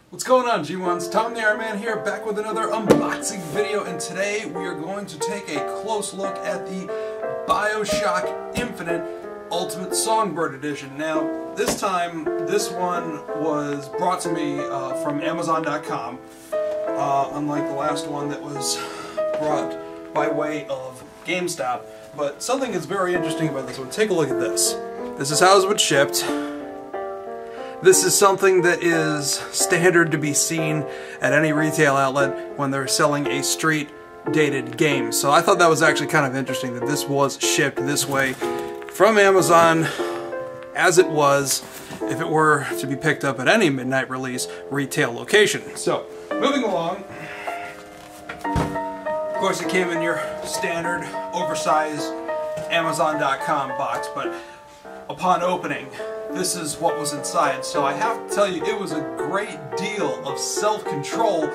What's going on, G1s? Tom the Iron Man here, back with another unboxing video, and today we are going to take a close look at the Bioshock Infinite Ultimate Songbird Edition. Now, this time, this one was brought to me from Amazon.com, unlike the last one that was brought by way of GameStop. But something that's very interesting about this one, take a look at this. This is how it's been shipped. This is something that is standard to be seen at any retail outlet when they're selling a street-dated game. So I thought that was actually kind of interesting that this was shipped this way from Amazon as it was if it were to be picked up at any midnight release retail location. So, moving along. Of course it came in your standard oversized Amazon.com box, but upon opening, this is what was inside. So I have to tell you, it was a great deal of self-control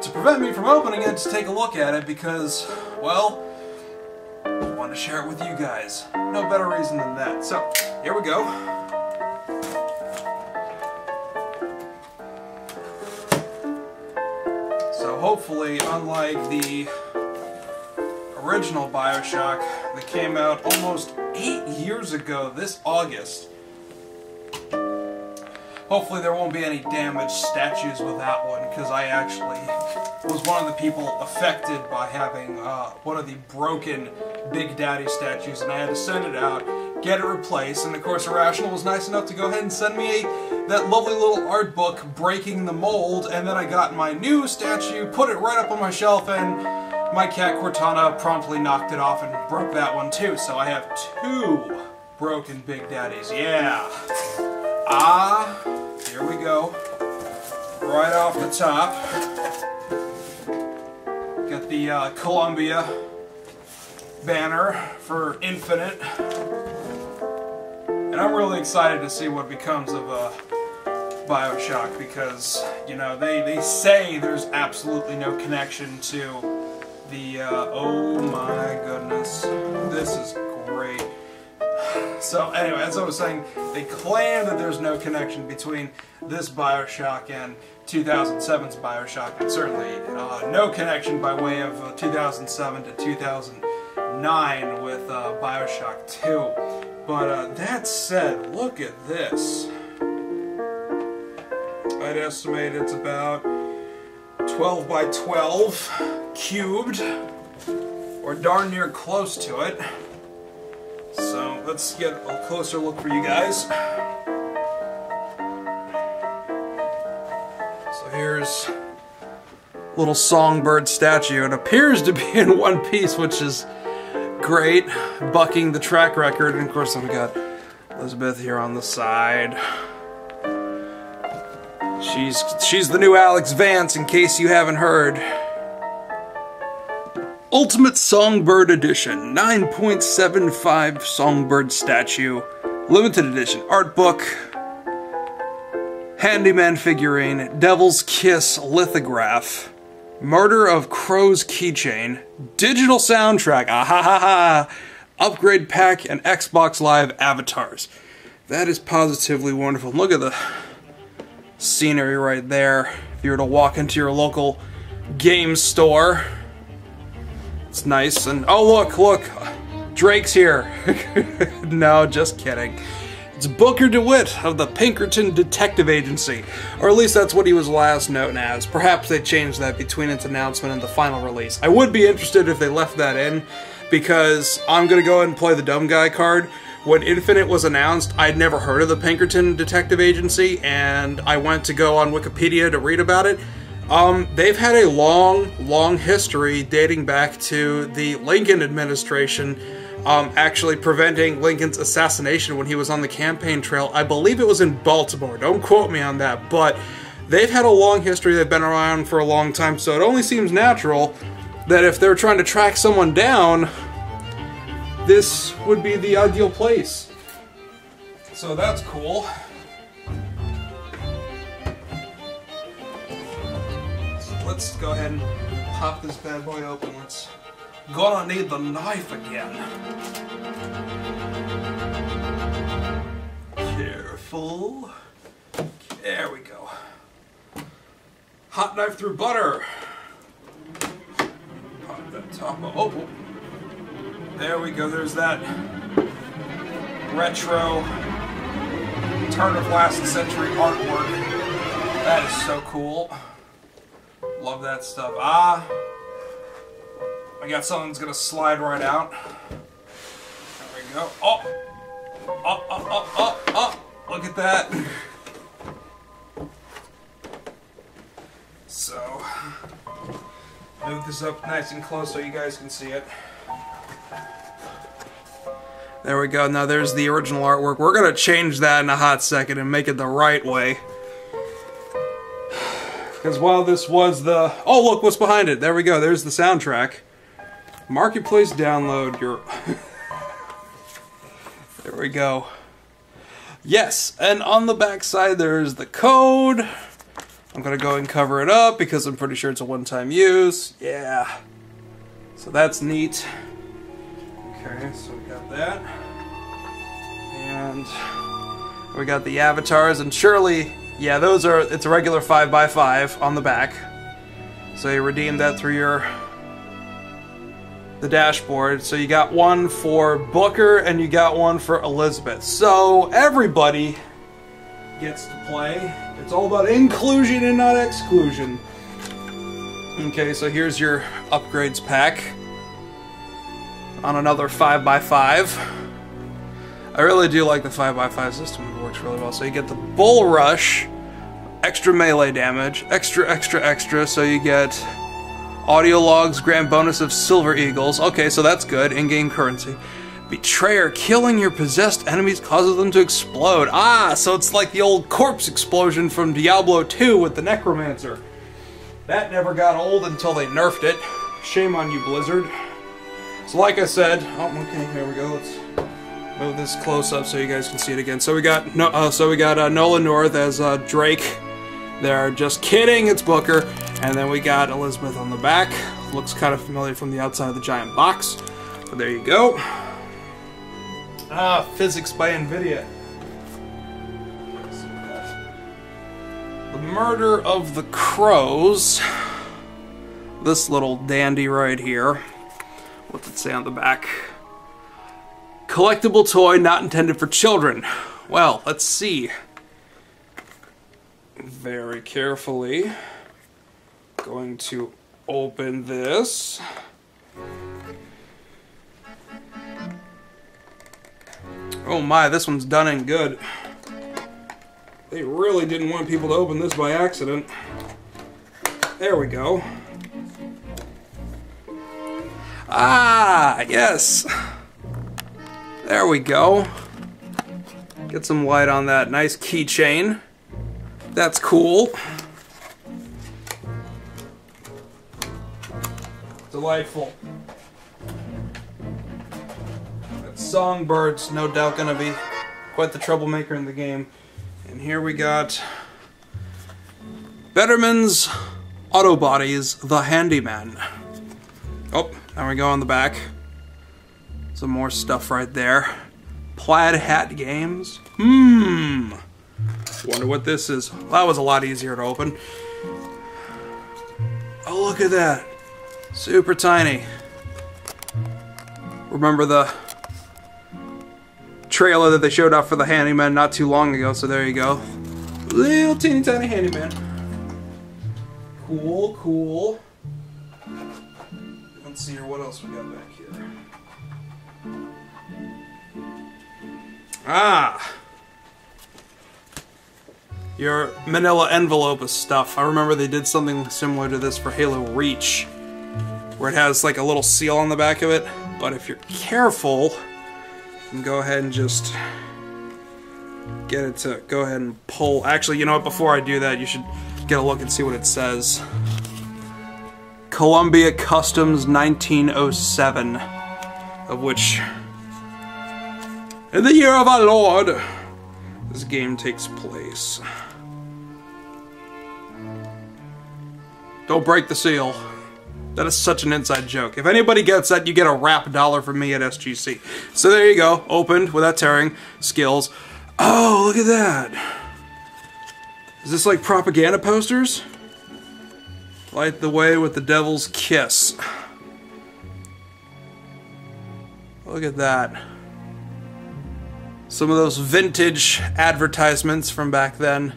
to prevent me from opening it to take a look at it because, well, I want to share it with you guys. No better reason than that. So, here we go. So hopefully, unlike the original Bioshock that came out almost 8 years ago this August, hopefully there won't be any damaged statues with that one, because I actually was one of the people affected by having one of the broken Big Daddy statues, and I had to send it out, get it replaced, and of course Irrational was nice enough to go ahead and send me that lovely little art book, Breaking the Mold, and then I got my new statue, put it right up on my shelf, and my cat Cortana promptly knocked it off and broke that one too, so I have 2 broken Big Daddies, yeah. Here we go. Right off the top. Got the Columbia banner for Infinite. And I'm really excited to see what becomes of Bioshock because, you know, they say there's absolutely no connection to the, oh my goodness, this is great. So anyway, as I was saying, they claim that there's no connection between this Bioshock and 2007's Bioshock, and certainly no connection by way of 2007 to 2009 with Bioshock 2. But that said, look at this. I'd estimate it's about 12 by 12 cubed, or darn near close to it. So let's get a closer look for you guys. So here's a little Songbird statue. It appears to be in one piece, which is great, bucking the track record. And of course then we got Elizabeth here on the side. She's the new Alex Vance, in case you haven't heard. Ultimate Songbird Edition, 9.75 Songbird statue, limited edition art book, handyman figurine, Devil's Kiss lithograph, Murder of Crow's keychain, digital soundtrack, upgrade pack, and Xbox Live avatars. That is positively wonderful. Look at the scenery right there. If you were to walk into your local game store, it's nice, and oh look, Drake's here. No, just kidding. It's Booker DeWitt of the Pinkerton Detective Agency, or at least that's what he was last known as. Perhaps they changed that between its announcement and the final release. I would be interested if they left that in, because I'm gonna go ahead and play the dumb guy card. When Infinite was announced, I'd never heard of the Pinkerton Detective Agency, and I went to go on Wikipedia to read about it. They've had a long history dating back to the Lincoln administration, actually preventing Lincoln's assassination when he was on the campaign trail. I believe it was in Baltimore, don't quote me on that, but they've had a long history, they've been around for a long time, so it only seems natural that if they're trying to track someone down, this would be the ideal place. So that's cool. Let's go ahead and pop this bad boy open. Let's gonna need the knife again. Careful. There we go. Hot knife through butter. Pop that top up. Oh, there we go. There's that retro turn of last century artwork. That is so cool. Love that stuff. I got something that's gonna slide right out. There we go. Oh! Look at that. So, move this up nice and close so you guys can see it. There we go. Now there's the original artwork. We're gonna change that in a hot second and make it the right way. Because while this was the... Oh, look what's behind it. There we go. There's the soundtrack. Marketplace download your... There we go. Yes, and on the back side there's the code. I'm gonna go and cover it up because I'm pretty sure it's a one-time use. Yeah. So that's neat. Okay, so we got that. And we got the avatars, and surely, yeah, those are, it's a regular 5x5 on the back. So you redeem that through the dashboard. So you got one for Booker and you got one for Elizabeth. So everybody gets to play. It's all about inclusion and not exclusion. Okay, so here's your upgrades pack on another 5x5. I really do like the 5x5 system. It works really well. So you get the Bull Rush, extra melee damage, extra, so you get audio logs, grand bonus of Silver Eagles. Okay, so that's good. In-game currency. Betrayer, killing your possessed enemies causes them to explode. Ah, so it's like the old corpse explosion from Diablo 2 with the Necromancer. That never got old until they nerfed it. Shame on you, Blizzard. So like I said, oh, okay, here we go. Let's move this close up so you guys can see it again. So we got Nolan North as Drake. There, just kidding, it's Booker. And then we got Elizabeth on the back. Looks kind of familiar from the outside of the giant box. But there you go. Ah, physics by NVIDIA. The Murder of the Crows. This little dandy right here. What's it say on the back? Collectible toy not intended for children. Well, let's see. Very carefully. Going to open this. Oh my, this one's done in good. They really didn't want people to open this by accident. There we go. Ah, yes. There we go. Get some light on that nice keychain. That's cool. Delightful. That Songbird's no doubt gonna be quite the troublemaker in the game. And here we got Betterman's Auto Bodies, the Handyman. Oh, there we go on the back. Some more stuff right there. Plaid Hat Games. Wonder what this is. That was a lot easier to open. Oh, look at that. Super tiny. Remember the trailer that they showed off for the Handyman not too long ago, so there you go. Little teeny tiny Handyman. Cool, cool. Let's see here, what else we got back here. Ah! Your manila envelope of stuff. I remember they did something similar to this for Halo Reach, where it has like a little seal on the back of it, but if you're careful, you can go ahead and just get it to go ahead and pull. Actually, you know what, before I do that, you should get a look and see what it says. Columbia Customs 1907, of which, in the year of our Lord, this game takes place. Don't break the seal. That is such an inside joke. If anybody gets that, you get a rap dollar from me at SGC. So there you go, opened without tearing, skills. Oh, look at that. Is this like propaganda posters? Light the way with the devil's kiss. Look at that. Some of those vintage advertisements from back then.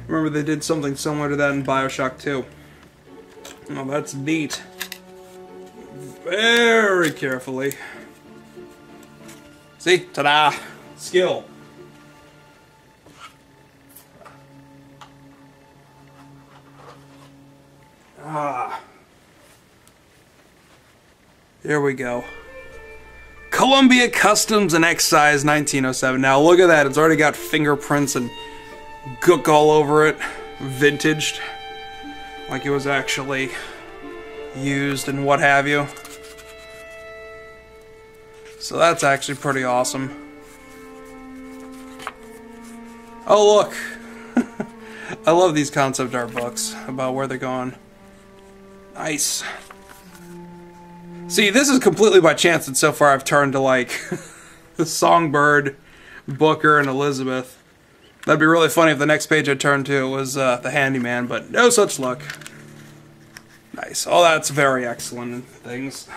Remember they did something similar to that in Bioshock 2. Oh, that's neat. Very carefully. See? Ta-da! Skill. Ah. There we go. Columbia Customs and Excise 1907. Now look at that. It's already got fingerprints and gook all over it. Vintaged. Like it was actually used and what have you. So that's actually pretty awesome. Oh look! I love these concept art books about where they're going. Nice. See, this is completely by chance that so far I've turned to like the Songbird, Booker, and Elizabeth. That'd be really funny if the next page I turned to was the Handyman, but no such luck. Nice. Oh, that's very excellent in things.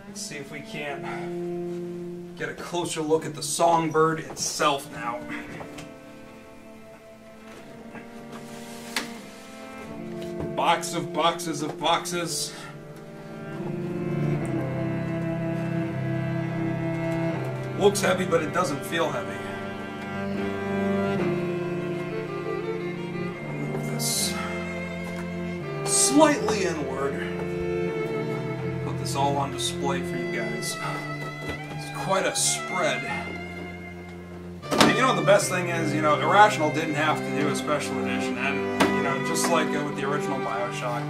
Let's see if we can get a closer look at the Songbird itself now. Box of boxes of boxes. Looks heavy, but it doesn't feel heavy. Move this slightly inward. Put this all on display for you guys. It's quite a spread. And you know the best thing is, you know, Irrational didn't have to do a special edition, and you know, just like with the original Bioshock,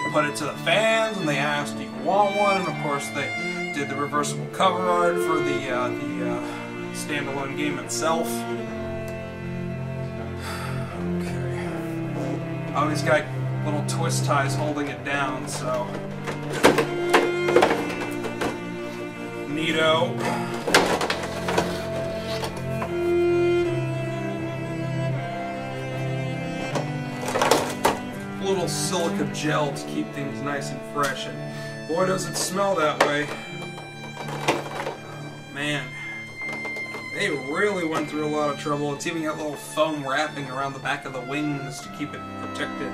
they put it to the fans and they asked, do you want one? And of course they did the reversible cover art for the standalone game itself. Okay. Oh, he's got little twist ties holding it down, so neato. Little silica gel to keep things nice and fresh, and boy does it smell that way. Oh, man, they really went through a lot of trouble. It's even got little foam wrapping around the back of the wings to keep it protected.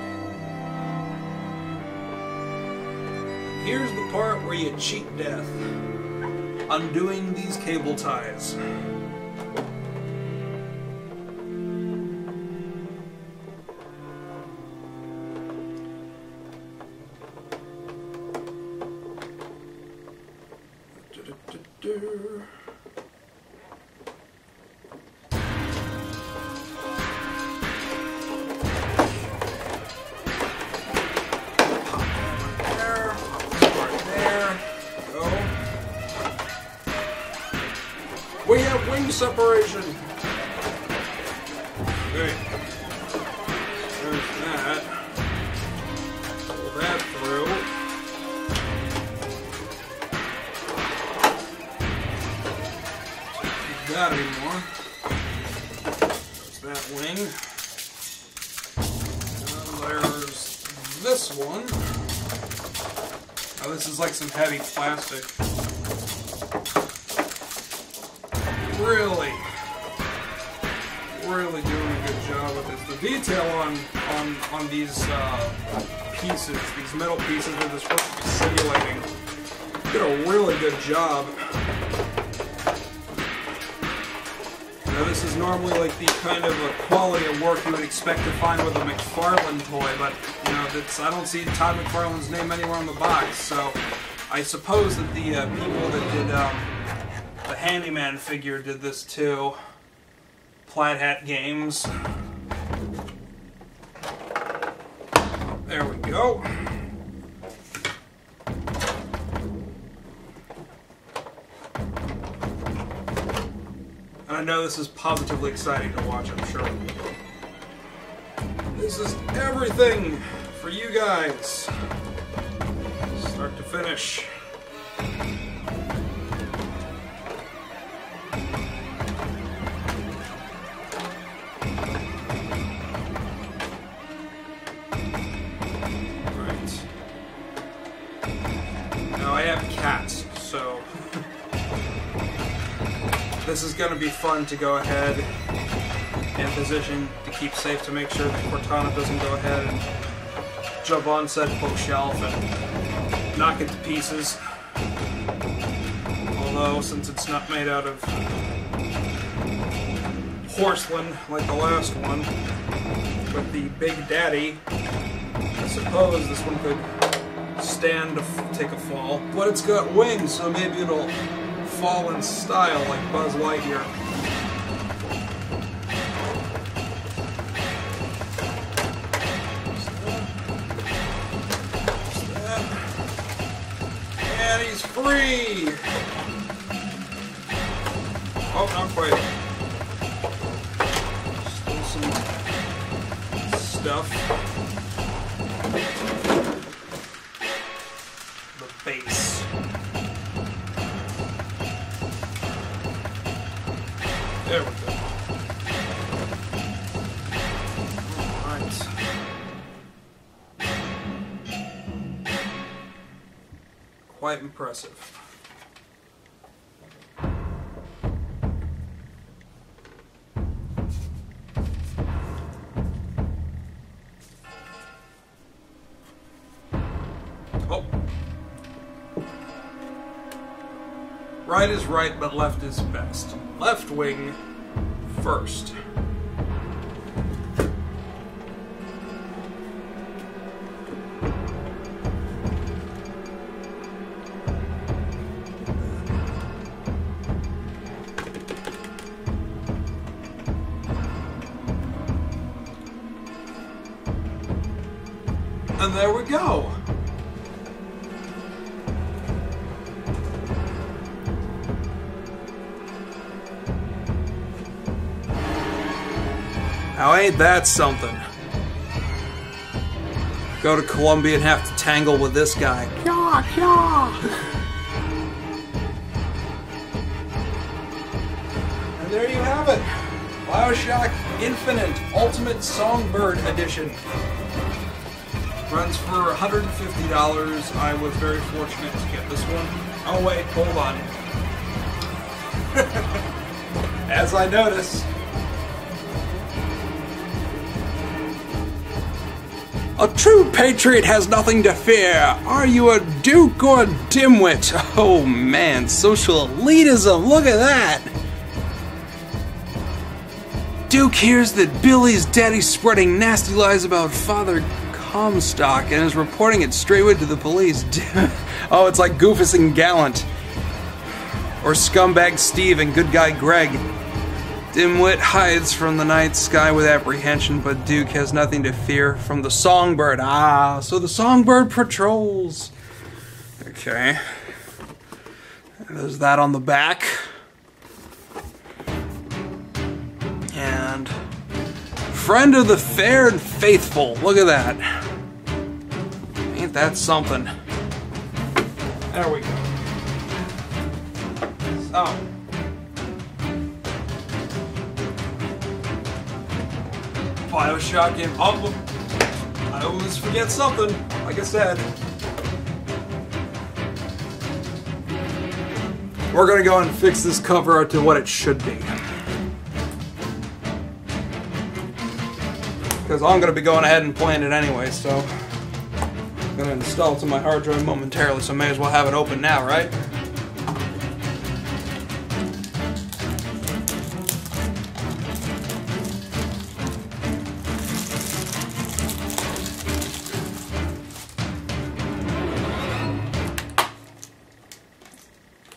Here's the part where you cheat death. Undoing these cable ties. We have wing separation. Okay. There's that. Pull that through. Not that anymore. There's that wing. There's this one. Oh, this is like some heavy plastic. Really doing a good job with it. The detail on these pieces, these metal pieces that they're supposed to be simulating, did a really good job. Now this is normally like the kind of a quality of work you would expect to find with a McFarlane toy, but you know, I don't see Todd McFarlane's name anywhere on the box, so I suppose that the people that did the Handyman figure did this too. Plaid Hat Games. There we go. And I know this is positively exciting to watch, I'm sure. This is everything for you guys. Start to finish. going to be fun to go ahead and position to keep safe, to make sure that Cortana doesn't go ahead and jump on said bookshelf and knock it to pieces. Although, since it's not made out of porcelain like the last one, with the Big Daddy, I suppose this one could stand to take a fall. But it's got wings, so maybe it'll fall in style like Buzz Lightyear. And he's free! Oh, not quite. Still some stuff. The base. There we go. Alright. Quite impressive. Oh. Right is right, but left is best. Left wing first. And there we go. Now ain't that something? Go to Columbia and have to tangle with this guy. Kya, kya. And there you have it. Bioshock Infinite Ultimate Songbird Edition. Runs for $150. I was very fortunate to get this one. Oh wait, hold on. As I notice, a true patriot has nothing to fear. Are you a duke or a dimwit? Oh man, social elitism, look at that! Duke hears that Billy's daddy's spreading nasty lies about Father Comstock and is reporting it straightway to the police. Oh, it's like Goofus and Gallant. Or Scumbag Steve and Good Guy Greg. Dimwit hides from the night sky with apprehension, but Duke has nothing to fear from the Songbird. Ah, so the Songbird patrols. Okay. There's that on the back. And friend of the fair and faithful. Look at that. Ain't that something? There we go. So. Bioshock in. Oh, I always forget something, like I said. We're gonna go and fix this cover to what it should be. Because I'm gonna be going ahead and playing it anyway, so I'm gonna install it to my hard drive momentarily, so may as well have it open now, right?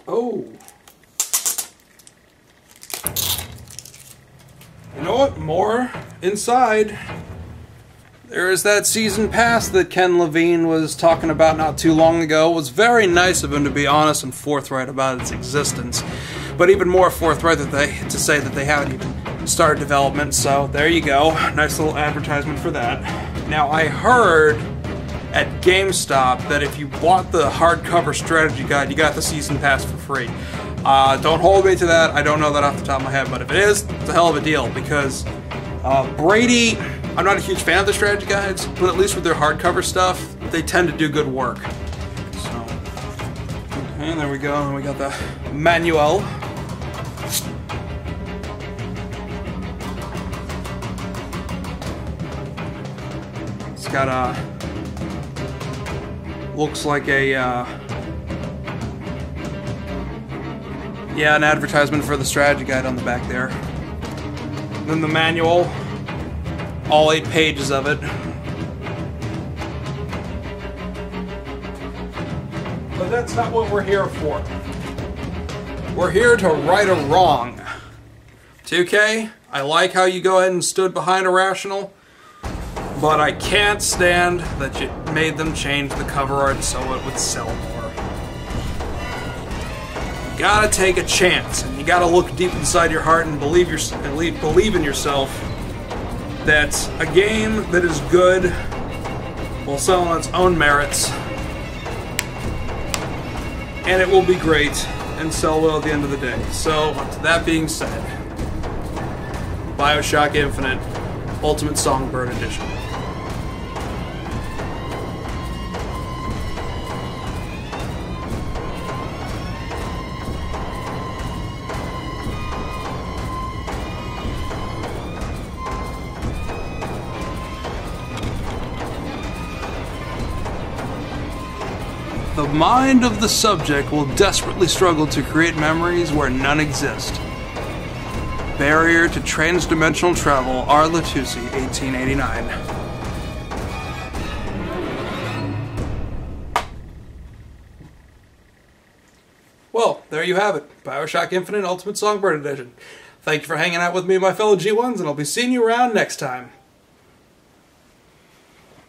Oh. You know what? More inside. There is that season pass that Ken Levine was talking about not too long ago. It was very nice of him to be honest and forthright about its existence. But even more forthright to say that they haven't even started development. So there you go. Nice little advertisement for that. Now I heard at GameStop that if you bought the hardcover strategy guide, you got the season pass for free. Don't hold me to that. I don't know that off the top of my head, but if it is, it's a hell of a deal because Brady, I'm not a huge fan of the strategy guides, but at least with their hardcover stuff, they tend to do good work. So, okay, there we go. And we got the manual. It's got a, looks like a, yeah, an advertisement for the strategy guide on the back there. Then the manual, all 8 pages of it. But that's not what we're here for. We're here to right a wrong. 2K, I like how you go ahead and stood behind Irrational, but I can't stand that you made them change the cover art so it would sell more. You gotta take a chance, and you gotta look deep inside your heart and believe in yourself that a game that is good will sell on its own merits, and it will be great and sell well at the end of the day. So, that being said, Bioshock Infinite Ultimate Songbird Edition. The mind of the subject will desperately struggle to create memories where none exist. Barrier to Transdimensional Travel, R. Latusi, 1889. Well, there you have it. Bioshock Infinite Ultimate Songbird Edition. Thank you for hanging out with me, my fellow G1s, and I'll be seeing you around next time.